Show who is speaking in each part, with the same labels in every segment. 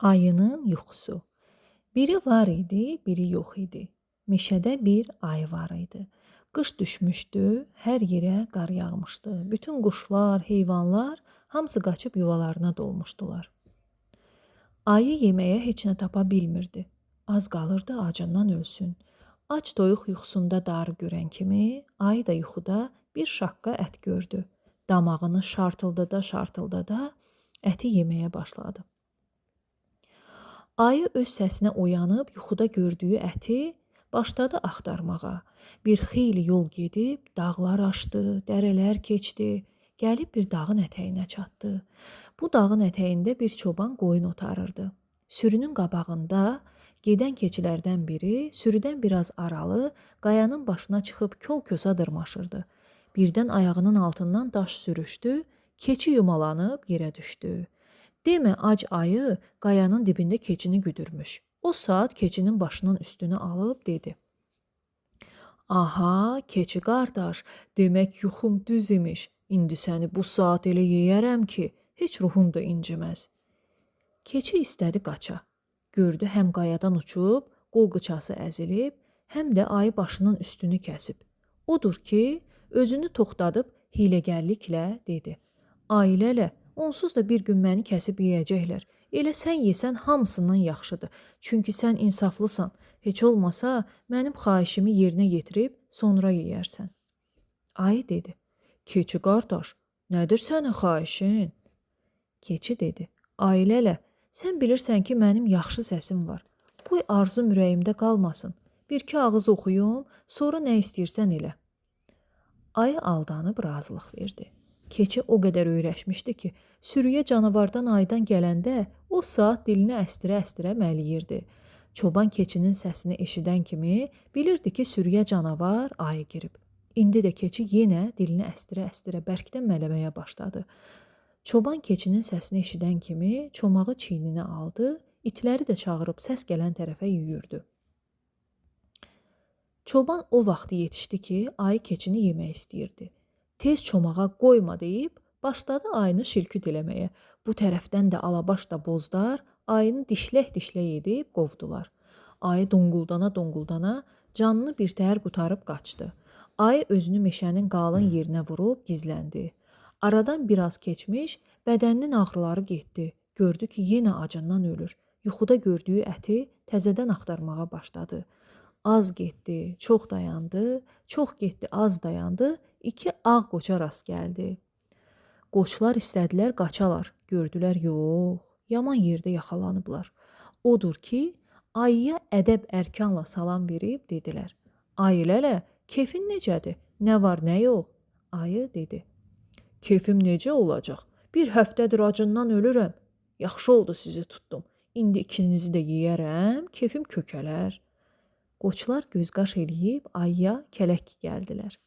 Speaker 1: Ayının yuxusu. Biri var idi, biri yox idi. Meşədə bir ayı var idi. Qış düşmüşdü, hər yerə qar yağmışdı. Bütün quşlar, heyvanlar hamısı qaçıb yuvalarına dolmuşdular. Ayı yeməyə heç nə tapa bilmirdi. Az qalırdı acından ölsün. Ac toyuq yuxusunda darı görən kimi, ayı da yuxuda bir şaqqa ət gördü. Damağını şartıldada əti yeməyə başladı. Ayı öz səsinə oyanıb yuxuda gördüyü əti başladı axtarmağa. Bir xeyli yol gedib, dağlar aşdı, dərələr keçdi, gəlib bir dağın ətəyinə çatdı. Bu dağın ətəyində bir çoban qoyun otarırdı. Sürünün qabağında gedən keçilərdən biri sürüdən biraz aralı qayanın başına çıxıb kol-kosa dırmaşırdı. Birdən ayağının altından daş sürüşdü, keçi yumalanıb yerə düşdü. Demə ac ayı qayanın dibində keçini güdürmüş. O saat keçinin başının üstünü alıb dedi. Aha, keçi qardaş, demək yuxum düz imiş. İndi səni bu saat elə yeyərəm ki, heç ruhun da inciməz. Keçi istədi qaça. Gördü həm qayadan uçub, qol qıçası əzilib, həm də ayı başının üstünü kəsib. Odur ki, özünü toxtadıb hiləgərliklə dedi. Ailələ, onsuz da bir gün məni kəsib yeyəcəklər. Elə sən yesən hamısından yaxşıdır. Çünki sən insaflısan. Heç olmasa mənim xahişimi yerinə yetirib sonra yeyərsən. Ayı dedi. Keçi qardaş, nədir sənin xahişin? Keçi dedi. Ailələ, sən bilirsən ki, mənim yaxşı səsim var. Qoy arzum ürəyimdə qalmasın. Bir-iki ağız oxuyum, sonra nə istəyirsən elə. Ayı aldanıb razılıq verdi. Keçi o qədər öyrəşmişdi ki, sürüyə canavardan aydan gələndə o saat dilini əstirə-əstirə məliyirdi. Çoban keçinin səsini eşidən kimi bilirdi ki, sürüyə canavar ayı girib. İndi də keçi yenə dilini əstirə-əstirə bərkdən mələməyə başladı. Çoban keçinin səsini eşidən kimi çomağı çiyninə aldı, itləri də çağırıb səs gələn tərəfə yüyürdü. Çoban o vaxt yetişdi ki, ayı keçini yemək istəyirdi. Tez çomağa qoyma deyib, başladı ayını şilküt eləməyə. Bu tərəfdən də alabaş da bozdar, ayını dişlək-dişlək edib qovdular. Ayı donquldana-donquldana canını birtəhər qutarıb qaçdı. Ayı özünü meşənin qalın yerinə vurub gizləndi. Aradan biraz keçmiş, bədəninin ağrıları getdi. Gördü ki, yenə acından ölür. Yuxuda gördüyü əti təzədən axtarmağa başladı. Az getdi, çox dayandı, çox getdi, az dayandı. 2 ağ qoça rast gəldi. Qoçlar istədilər qaçalar. Gördülər, yox, yaman yerdə yaxalanıblar. Odur ki, ayıya ədəb-ərkanla salam verib dedilər. Ayılələ, kefin necədir? Nə var, nə yox? Ayı dedi. Kefim necə olacaq? Bir həftədir acından ölürəm. Yaxşı oldu sizi tutdum. İndi ikinizi də yeyərəm, kefim kökələr. Qoçlar gözqaş eləyib ayıya kələk gəldilər.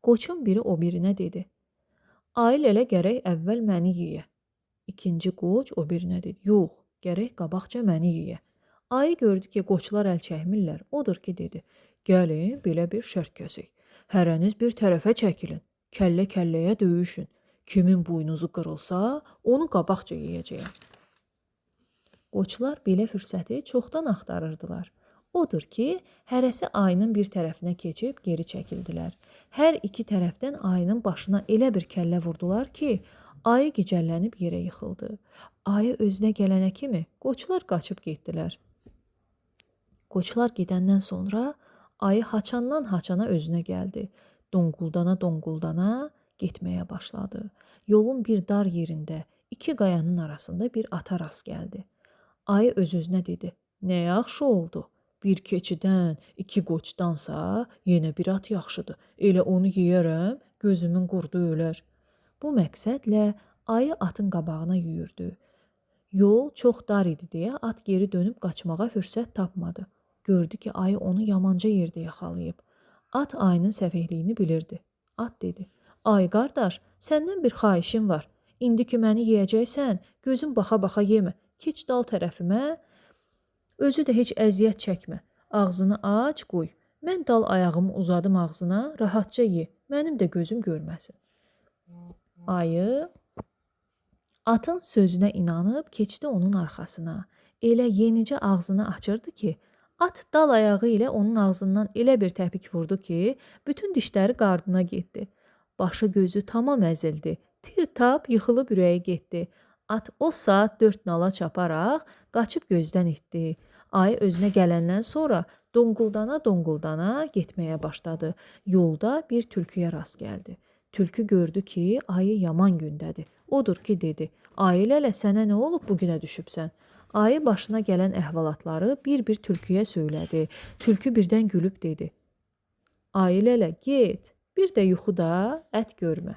Speaker 1: Qoçun biri o birinə dedi. Ayı lələ gərək əvvəl məni yeyə. İkinci qoç o birinə dedi. Yox, gərək qabaqca məni yeyə. Ayı gördü ki, qoçlar əl çəkmirlər. Odur ki, dedi. Gəlin, belə bir şərt kəsək. Hərəniz bir tərəfə çəkilin. Kəllə-kəlləyə döyüşün. Kimin buynuzu qırılsa, onu qabaqca yeyəcəyəm. Qoçlar belə fürsəti çoxdan axtarırdılar. Odur ki, hərəsi ayının bir tərəfinə keçib geri çəkildilər. Hər iki tərəfdən ayının başına elə bir kəllə vurdular ki, ayı gicəllənib yerə yıxıldı. Ayı özünə gələnə kimi qoçlar qaçıb getdilər. Qoçlar gedəndən sonra ayı haçandan haçana özünə gəldi. Donquldana-donquldana getməyə başladı. Yolun bir dar yerində, 2 qayanın arasında bir ata rast gəldi. Ayı öz-özünə dedi, nə yaxşı oldu. Bir keçidən, 2 qoçdansa yenə bir at yaxşıdır. Elə onu yeyərəm, gözümün qurdu ölər. Bu məqsədlə ayı atın qabağına yüyürdü. Yol çox dar idi deyə at geri dönüb qaçmağa fürsət tapmadı. Gördü ki, ayı onu yamanca yerdə yaxalayıb. At ayının səfehliyini bilirdi. At dedi, ay qardaş, səndən bir xahişim var. İndi ki məni yeyəcəksən, gözün baxa-baxa yemə. Keç dal tərəfimə, özü də heç əziyyət çəkmə. Ağzını aç, qoy. Mən dal ayağımı uzadım ağzına, rahatca ye. Mənim də gözüm görməsin. Atın sözünə inanıb keçdi onun arxasına. Elə yenicə ağzını açırdı ki, at dal ayağı ilə onun ağzından elə bir təpik vurdu ki, bütün dişləri qardına getdi. Başı gözü tamam əzildi. Tir tap yıxılıb ürəyi getdi. At o saat 4 nala çaparaq qaçıb gözdən itdi. Ayı özünə gələndən sonra donquldana-donquldana getməyə başladı. Yolda bir tülküyə rast gəldi. Tülkü gördü ki, ayı yaman gündədir. Odur ki, dedi, ayı lələ sənə nə olub bugünə düşübsən? Ayı başına gələn əhvalatları bir-bir tülküyə söylədi. Tülkü birdən gülüb dedi, ayı lələ get, bir də yuxuda ət görmə.